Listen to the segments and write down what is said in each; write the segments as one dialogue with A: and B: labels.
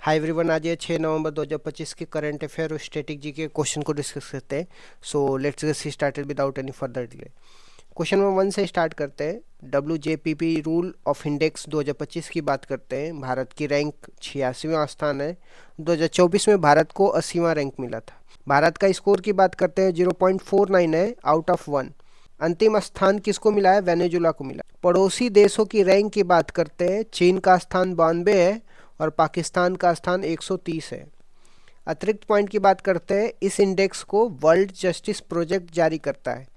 A: Hi everyone, आज ये 6 नवंबर 2025 के करंट अफेयर और स्टैटिक जी के क्वेश्चन को डिस्कस करते हैं। So let's get started without any further delay. Question number 1 से स्टार्ट करते हैं। WJPP रूल ऑफ इंडेक्स 2025 की बात करते हैं। भारत की रैंक 86वां स्थान है। 2024 में भारत को 80वां रैंक मिला था। भारत का स्कोर की बात करते हैं 0.49 है आउट ऑफ 1। अंतिम स्थान किसको मिला है? वेनेजुला को मिला। पड़ोसी देशों की रैंक की बात करते हैं। चीन का स्थान 92 है और पाकिस्तान का स्थान 130 है। अतिरिक्त पॉइंट की बात करते हैं। इस इंडेक्स को वर्ल्ड जस्टिस प्रोजेक्ट जारी करता है।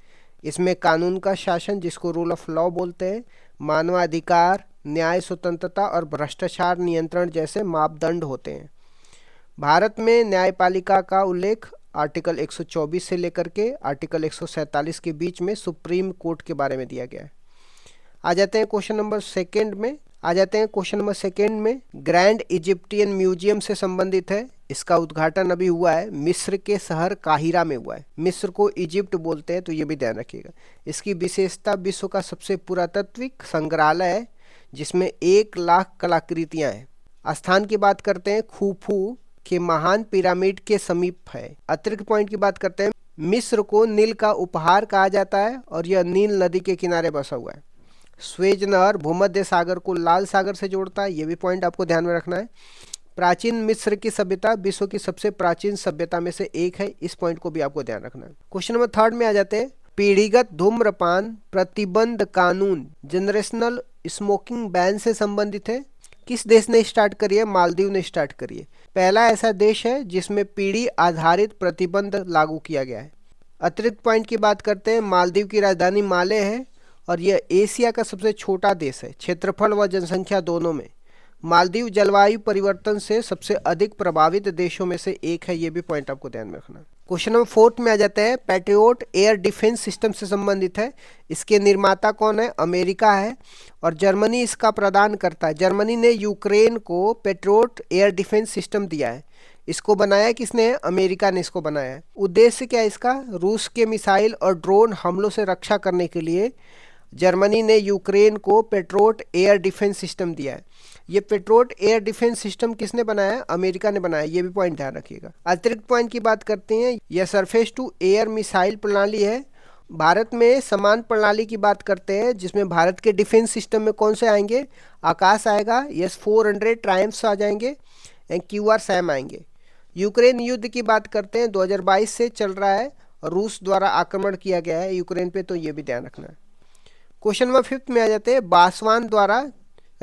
A: इसमें कानून का शासन, जिसको रूल ऑफ लॉ बोलते हैं, मानवाधिकार, न्याय स्वतंत्रता और भ्रष्टाचार नियंत्रण जैसे मापदंड होते हैं। भारत में न्यायपालिका का उल्लेख आर्टिकल 124 से लेकर के आर्टिकल 147 के बीच में सुप्रीम कोर्ट के बारे में दिया गया है। आ जाते हैं क्वेश्चन नंबर सेकेंड में ग्रैंड इजिप्टियन म्यूजियम से संबंधित है। इसका उद्घाटन अभी हुआ है, मिस्र के शहर काहिरा में हुआ है। मिस्र को इजिप्ट बोलते हैं, तो ये भी ध्यान रखिएगा। इसकी विशेषता विश्व का सबसे पुरातात्विक संग्रहालय है, जिसमें 1 लाख कलाकृतियां हैं। स्थान की बात करते हैं, खूफू के महान पिरामिड के समीप है। अतिरिक्त पॉइंट की बात करते हैं। मिस्र को नील का उपहार कहा जाता है और यह नील नदी के किनारे बसा हुआ है। स्वेज नहर भूमध्य सागर को लाल सागर से जोड़ता है, ये भी पॉइंट आपको ध्यान में रखना है। प्राचीन मिस्र की सभ्यता विश्व की सबसे प्राचीन सभ्यता में से एक है, इस पॉइंट को भी आपको ध्यान रखना है। क्वेश्चन नंबर 3 में आ जाते हैं। पीढ़ीगत धूम्रपान प्रतिबंध कानून जनरेशनल स्मोकिंग बैन से संबंधित है। किस देश ने स्टार्ट करी है? मालदीव ने स्टार्ट करी है। पहला ऐसा देश है जिसमें पीढ़ी आधारित प्रतिबंध लागू किया गया है। अतिरिक्त पॉइंट की बात करते हैं। मालदीव की राजधानी माले है और यह एशिया का सबसे छोटा देश है, क्षेत्रफल व जनसंख्या दोनों में। मालदीव जलवायु परिवर्तन से सबसे अधिक प्रभावित देशों में से एक है, ये भी पॉइंट आपको ध्यान में रखना। क्वेश्चन नंबर 4 में आ जाते हैं। पैट्रियोट एयर डिफेंस सिस्टम से संबंधित है। इसके निर्माता कौन है? अमेरिका है और जर्मनी इसका प्रदान करता है। जर्मनी ने यूक्रेन को पैट्रियोट एयर डिफेंस सिस्टम दिया है। इसको बनाया किसने? अमेरिका ने इसको बनाया है। उद्देश्य क्या है इसका? रूस के मिसाइल और ड्रोन हमलों से रक्षा करने के लिए जर्मनी ने यूक्रेन को पैट्रियोट एयर डिफेंस सिस्टम दिया है। ये पैट्रियोट एयर डिफेंस सिस्टम किसने बनाया? अमेरिका ने बनाया, ये भी पॉइंट ध्यान रखिएगा। अतिरिक्त पॉइंट की बात करते हैं। यह सरफेस टू एयर मिसाइल प्रणाली है। भारत में समान प्रणाली की बात करते हैं, जिसमें भारत के डिफेंस सिस्टम में कौन से आएंगे? आकाश आएगा, S-400 ट्रायम्फ्स आ जाएंगे, QR-SAM आएंगे। यूक्रेन युद्ध की बात करते हैं, 2022 से चल रहा है और रूस द्वारा आक्रमण किया गया है यूक्रेन पे, तो ये भी ध्यान रखना है। क्वेश्चन नंबर 5 में आ जाते हैं। बासवान द्वारा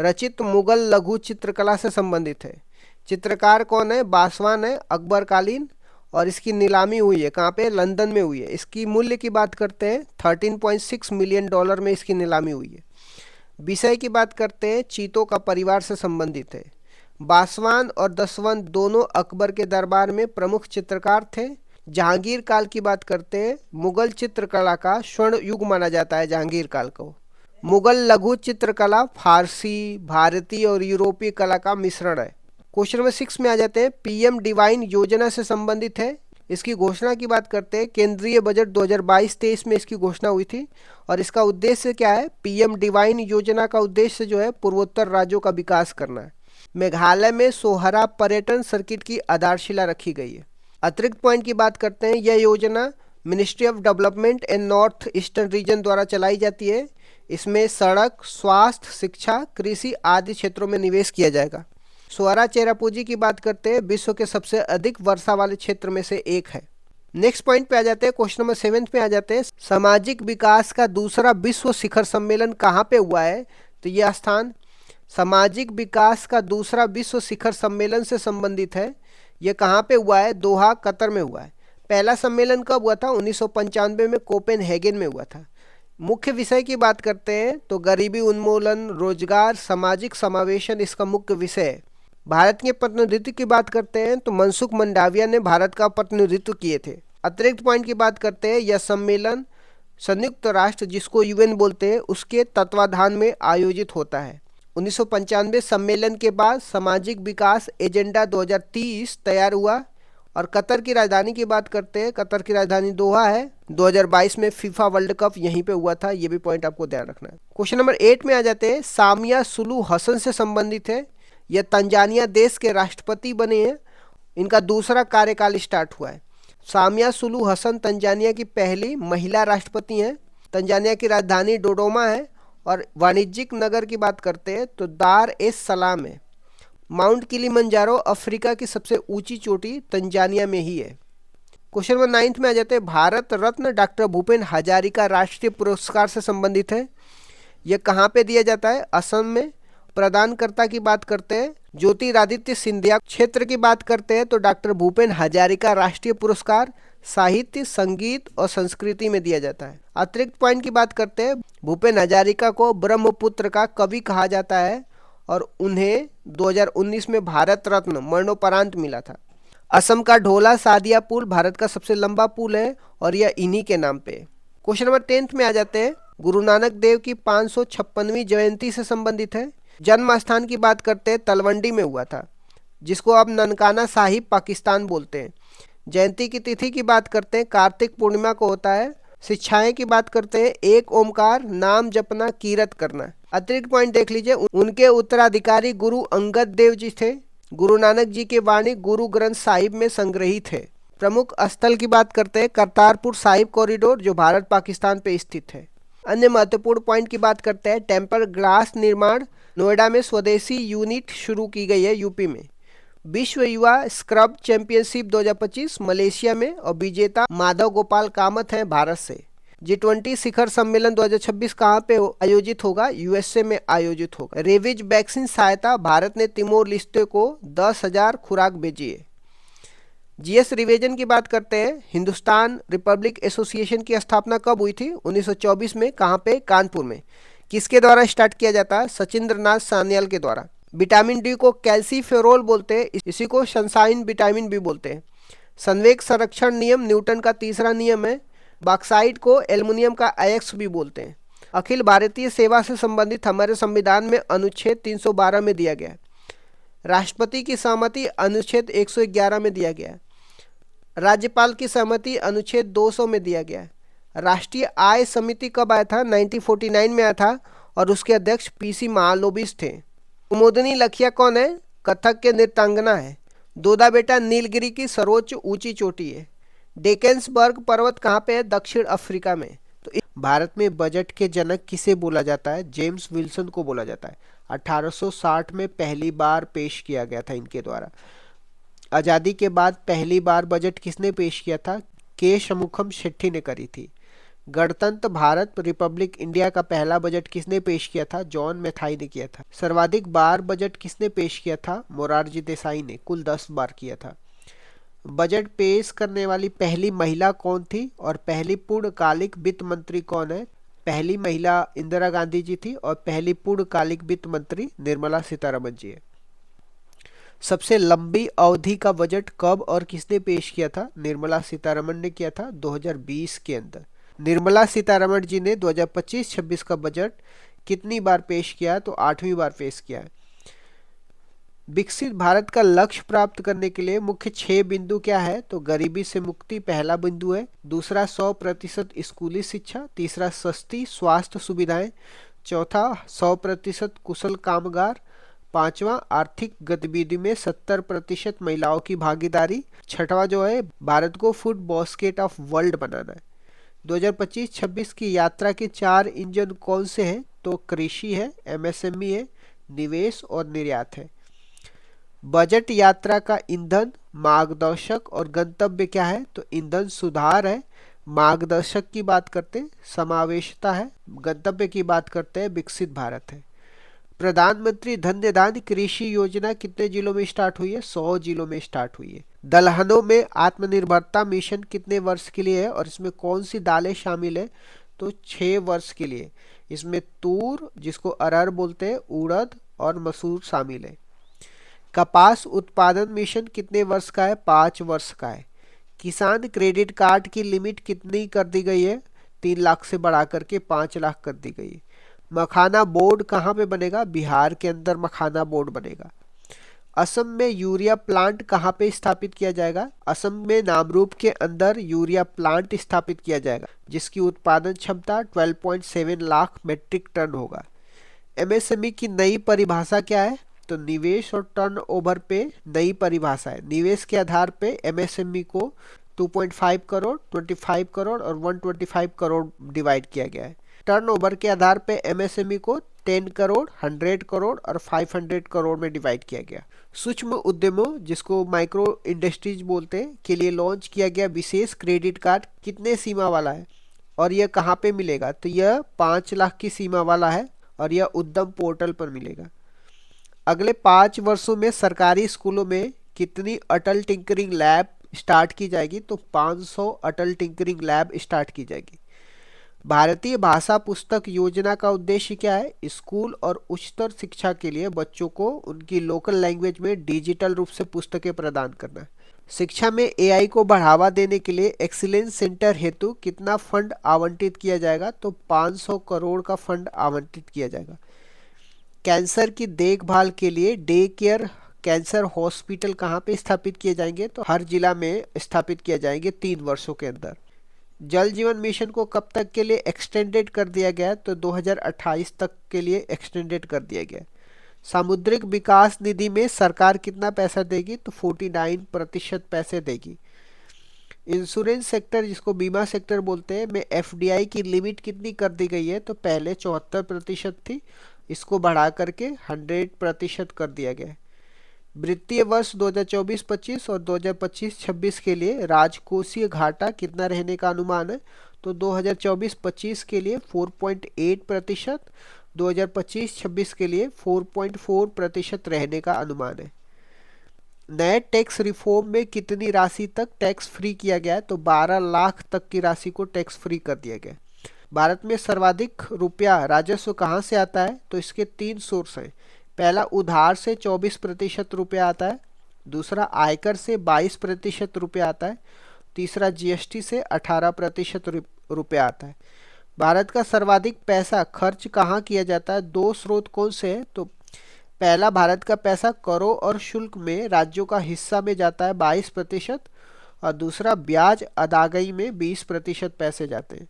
A: रचित मुगल लघु चित्रकला से संबंधित है। चित्रकार कौन है? बासवान है, अकबर कालीन, और इसकी नीलामी हुई है। कहाँ पे? लंदन में हुई है। इसकी मूल्य की बात करते हैं, $13.6 मिलियन में इसकी नीलामी हुई है। विषय की बात करते हैं, चीतों का परिवार से संबंधित है। बासवान और दसवंत दोनों अकबर के दरबार में प्रमुख चित्रकार थे। जहांगीर काल की बात करते हैं। मुगल चित्रकला का स्वर्ण युग माना जाता है जहांगीर काल को। मुगल लघु चित्रकला फारसी, भारतीय और यूरोपीय कला का मिश्रण है। क्वेश्चन नंबर 6 में आ जाते हैं। PM डिवाइन योजना से संबंधित है। इसकी घोषणा की बात करते हैं। केंद्रीय बजट 2022-23 में इसकी घोषणा हुई थी और इसका उद्देश्य क्या है? PM डिवाइन योजना का उद्देश्य जो है पूर्वोत्तर राज्यों का विकास करना है। मेघालय में सोहरा पर्यटन सर्किट की आधारशिला रखी गई है। अतिरिक्त पॉइंट की बात करते हैं। यह योजना ministry of development and north eastern region द्वारा चलाई जाती है। इसमें सड़क, स्वास्थ्य, शिक्षा, कृषि आदि क्षेत्रों में निवेश किया जाएगा। सोहरा चेरापूंजी की बात करते हैं। विश्व के सबसे अधिक वर्षा वाले क्षेत्र में से एक है। नेक्स्ट पॉइंट पे आ जाते हैं। क्वेश्चन नंबर 7 पे आ जाते हैं। सामाजिक विकास का दूसरा विश्व शिखर सम्मेलन कहाँ पे हुआ है? तो यह स्थान सामाजिक विकास का दूसरा विश्व शिखर सम्मेलन से संबंधित है। यह कहाँ पे हुआ है? दोहा, कतर में हुआ है। पहला सम्मेलन कब हुआ था? 1995 में कोपेनहेगन में हुआ था। मुख्य विषय की बात करते हैं तो गरीबी उन्मूलन, रोजगार, सामाजिक समावेशन इसका मुख्य विषय है। भारत के प्रतिनिधित्व की बात करते हैं तो मनसुख मंडाविया ने भारत का प्रतिनिधित्व किए थे। अतिरिक्त पॉइंट की बात करते हैं। यह सम्मेलन संयुक्त राष्ट्र, जिसको UN बोलते हैं, उसके तत्वाधान में आयोजित होता है। 1995 सम्मेलन के बाद सामाजिक विकास एजेंडा 2030 तैयार हुआ। और कतर की राजधानी की बात करते हैं। कतर की राजधानी दोहा है। 2022 में फीफा वर्ल्ड कप यहीं पे हुआ था, ये भी पॉइंट आपको ध्यान रखना है। क्वेश्चन नंबर 8 में आ जाते हैं। सामिया सुलू हसन से संबंधित है। यह तंजानिया देश के राष्ट्रपति बने हैं। इनका दूसरा कार्यकाल स्टार्ट हुआ है। सामिया सुलू हसन तंजानिया की पहली महिला राष्ट्रपति हैं। तंजानिया की राजधानी डोडोमा है। और वाणिज्यिक नगर की बात करते हैं तो दार एस सलाम है। माउंट किलिमंजारो अफ्रीका की सबसे ऊंची चोटी तंजानिया में ही है। क्वेश्चन नंबर 9 में आ जाते हैं। भारत रत्न डॉक्टर भूपेन हजारिका राष्ट्रीय पुरस्कार से संबंधित है। यह कहाँ पे दिया जाता है? असम में। प्रदानकर्ता की बात करते हैं ज्योतिरादित्य सिंधिया। क्षेत्र की बात करते हैं तो डॉक्टर भूपेन हजारिका राष्ट्रीय पुरस्कार साहित्य, संगीत और संस्कृति में दिया जाता है। अतिरिक्त पॉइंट की बात करते हैं। भूपेन हजारिका को ब्रह्मपुत्र का कवि कहा जाता है और उन्हें 2019 में भारत रत्न मरणोपरांत मिला था। असम का ढोला सादिया पुल भारत का सबसे लंबा पुल है और यह इन्हीं के नाम पे है। क्वेश्चन नंबर 10 में आ जाते हैं। गुरु नानक देव की 556वीं जयंती से संबंधित है। जन्म स्थान की बात करते हैं तलवंडी में हुआ था, जिसको अब ननकाना साहिब पाकिस्तान बोलते हैं। जयंती की तिथि की बात करते हैं कार्तिक पूर्णिमा को होता है। शिक्षाएं की बात करते हैं एक ओमकार, नाम जपना, कीरत करना। अतिरिक्त पॉइंट देख लीजिए। उनके उत्तराधिकारी गुरु अंगद देव जी थे। गुरु नानक जी की वाणी गुरु ग्रंथ साहिब में संग्रहित है। प्रमुख स्थल की बात करते हैं करतारपुर साहिब कॉरिडोर जो भारत पाकिस्तान पे स्थित है। अन्य महत्वपूर्ण पॉइंट की बात करते हैं टेम्पर ग्लास निर्माण नोएडा में स्वदेशी यूनिट शुरू की गई है यूपी में। विश्व युवा स्क्रब चैंपियनशिप 2025 मलेशिया में और विजेता माधव गोपाल कामत हैं भारत से। G20 शिखर सम्मेलन 2026 कहाँ पे आयोजित होगा? यूएसए में आयोजित होगा। रेबीज वैक्सीन सहायता भारत ने तिमोर लिस्टे को 10,000 खुराक भेजी है। जीएस रिवीजन की बात करते हैं। हिंदुस्तान रिपब्लिक एसोसिएशन की स्थापना कब हुई थी? 1924 में। कहाँ पे? कानपुर में। किसके द्वारा स्टार्ट किया जाता है? सचिंद्र नाथ सान्याल के द्वारा। विटामिन डी को कैल्सीफेरोल बोलते हैं, इसी को सनशाइन विटामिन भी बोलते हैं। संवेग संरक्षण नियम न्यूटन का तीसरा नियम है। बॉक्साइट को एल्युमिनियम का अयस्क भी बोलते हैं। अखिल भारतीय सेवा से संबंधित हमारे संविधान में अनुच्छेद 312 में दिया गया है। राष्ट्रपति की सहमति अनुच्छेद 111 में दिया गया है। राज्यपाल की सहमति अनुच्छेद 200 में दिया गया है। राष्ट्रीय आय समिति कब आया था? 1949 में आया था और उसके अध्यक्ष पीसी महालोबिस थे। कुमुदनी लखिया कौन है? कथक के नृत्यांगना है। दोदा बेटा नीलगिरी की सर्वोच्च ऊंची चोटी है। डेकेंसबर्ग पर्वत कहाँ पे है? दक्षिण अफ्रीका में। तो भारत में बजट के जनक किसे बोला जाता है? जेम्स विल्सन को बोला जाता है। 1860 में पहली बार पेश किया गया था इनके द्वारा। आज़ादी के बाद पहली बार बजट किसने पेश किया था? के शमुखम शेट्टी ने करी थी। गणतंत्र भारत रिपब्लिक इंडिया का पहला बजट किसने पेश किया था? जॉन मैथाई ने किया था। सर्वाधिक बार बजट किसने पेश किया था? मोरारजी देसाई ने, कुल 10 बार किया था। बजट पेश करने वाली पहली महिला कौन थी और पहली पूर्णकालिक वित्त मंत्री कौन है? पहली महिला इंदिरा गांधी जी थी और पहली पूर्णकालिक वित्त मंत्री निर्मला सीतारमण जी है। सबसे लंबी अवधि का बजट कब और किसने पेश किया था? निर्मला सीतारमण ने किया था 2020 के अंदर। निर्मला सीतारमण जी ने 2025-26 का बजट कितनी बार पेश किया? तो 8वीं बार पेश किया है। विकसित भारत का लक्ष्य प्राप्त करने के लिए मुख्य 6 बिंदु क्या है? तो गरीबी से मुक्ति पहला बिंदु है। दूसरा 100% स्कूली शिक्षा। तीसरा सस्ती स्वास्थ्य सुविधाएं। चौथा 100% कुशल कामगार। पांचवा आर्थिक गतिविधि में 70% महिलाओं की भागीदारी। छठवां जो है भारत को फूड बास्केट ऑफ वर्ल्ड बनाना है। 2025-26 की यात्रा के 4 इंजन कौन से हैं? तो कृषि है, एमएसएमई है, निवेश और निर्यात है। बजट यात्रा का ईंधन, मार्गदर्शक और गंतव्य क्या है? तो ईंधन सुधार है। मार्गदर्शक की बात करते हैं समावेशता है। गंतव्य की बात करते हैं विकसित भारत है। प्रधानमंत्री धन्य धान्य कृषि योजना कितने जिलों में स्टार्ट हुई है? 100 जिलों में स्टार्ट हुई है। दलहनों में आत्मनिर्भरता मिशन कितने वर्ष के लिए है और इसमें कौन सी दालें शामिल है? तो 6 वर्ष के लिए। इसमें तूर, जिसको अरहर बोलते हैं, उड़द और मसूर शामिल है। कपास उत्पादन मिशन कितने वर्ष का है? 5 वर्ष का है। किसान क्रेडिट कार्ड की लिमिट कितनी कर दी गई है? 3 लाख से बढ़ा करके 5 लाख कर दी गई है। मखाना बोर्ड कहाँ पे बनेगा? बिहार के अंदर मखाना बोर्ड बनेगा। असम में यूरिया प्लांट कहाँ पे स्थापित किया जाएगा? असम में नामरूप के अंदर यूरिया प्लांट स्थापित किया जाएगा, जिसकी उत्पादन क्षमता 12.7 लाख मेट्रिक टन होगा। एमएसएमई की नई परिभाषा क्या है? तो निवेश और टर्नओवर पे नई परिभाषा है। निवेश के आधार पे एमएसएमई को 2.5 करोड़, 25 करोड़ और 125 करोड़ डिवाइड किया गया है। टर्नओवर के आधार पे एमएसएमई को 10 करोड़, 100 करोड़ और 500 करोड़ में डिवाइड किया गया। सूक्ष्म उद्यमों, जिसको माइक्रो इंडस्ट्रीज बोलते हैं, के लिए लॉन्च किया गया विशेष क्रेडिट कार्ड कितने सीमा वाला है और यह कहाँ पे मिलेगा? तो यह 5 लाख की सीमा वाला है और यह उद्यम पोर्टल पर मिलेगा। अगले 5 वर्षों में सरकारी स्कूलों में कितनी अटल टिंकरिंग लैब स्टार्ट की जाएगी? तो 500 अटल टिंकरिंग लैब स्टार्ट की जाएगी। भारतीय भाषा पुस्तक योजना का उद्देश्य क्या है? स्कूल और उच्चतर शिक्षा के लिए बच्चों को उनकी लोकल लैंग्वेज में डिजिटल रूप से पुस्तकें प्रदान करना है। शिक्षा में एआई को बढ़ावा देने के लिए एक्सीलेंस सेंटर हेतु कितना फंड आवंटित किया जाएगा? तो 500 करोड़ का फंड आवंटित किया जाएगा। कैंसर की देखभाल के लिए डे केयर कैंसर हॉस्पिटल कहाँ पे स्थापित किए जाएंगे? तो हर जिला में स्थापित किए जाएंगे 3 वर्षों के अंदर। जल जीवन मिशन को कब तक के लिए एक्सटेंडेड कर दिया गया? तो 2028 तक के लिए एक्सटेंडेड कर दिया गया। सामुद्रिक विकास निधि में सरकार कितना पैसा देगी? तो 49% पैसे देगी। इंश्योरेंस सेक्टर, जिसको बीमा सेक्टर बोलते हैं, में एफडीआई की लिमिट कितनी कर दी गई है? तो पहले 74% थी, इसको बढ़ा करके 100% कर दिया गया है। वित्तीय वर्ष 2024-25 और 2025-26 के लिए राजकोषीय घाटा कितना रहने का अनुमान है? तो 2024-25 के लिए 4.8%, 2025-26 के लिए 4.4% रहने का अनुमान है। नए टैक्स रिफॉर्म में कितनी राशि तक टैक्स फ्री किया गया है? तो 12 लाख तक की राशि को टैक्स फ्री कर दिया गया। भारत में सर्वाधिक रुपया राजस्व कहाँ से आता है? तो इसके 3 सोर्स हैं। पहला, उधार से 24% रुपया आता है। दूसरा, आयकर से 22% रुपया आता है। तीसरा, जीएसटी से 18% रुपया आता है। भारत का सर्वाधिक पैसा खर्च कहाँ किया जाता है? 2 स्रोत कौन से हैं? तो पहला, भारत का पैसा करों और शुल्क में राज्यों का हिस्सा में जाता है 22%, और दूसरा, ब्याज अदायगी में 20% पैसे जाते हैं।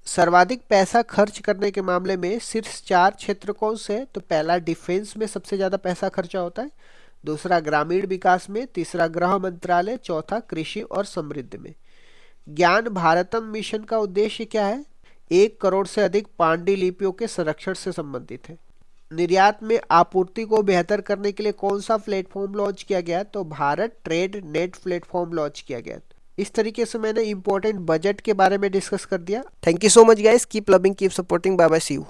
A: सर्वाधिक पैसा खर्च करने के मामले में शीर्ष 4 क्षेत्र कौन से हैं? तो पहला, डिफेंस में सबसे ज़्यादा पैसा खर्चा होता है। दूसरा, ग्रामीण विकास में। तीसरा, गृह मंत्रालय। चौथा, कृषि और समृद्धि में। ज्ञान भारतम मिशन का उद्देश्य क्या है? 1 करोड़ से अधिक पांडुलिपियों के संरक्षण से संबंधित है। निर्यात में आपूर्ति को बेहतर करने के लिए कौन सा प्लेटफॉर्म लॉन्च किया गया? तो Bharat trade net platform launch किया गया। इस तरीके से मैंने इंपॉर्टेंट बजट के बारे में डिस्कस कर दिया। Thank you so much guys, keep loving, keep supporting, bye bye, see you.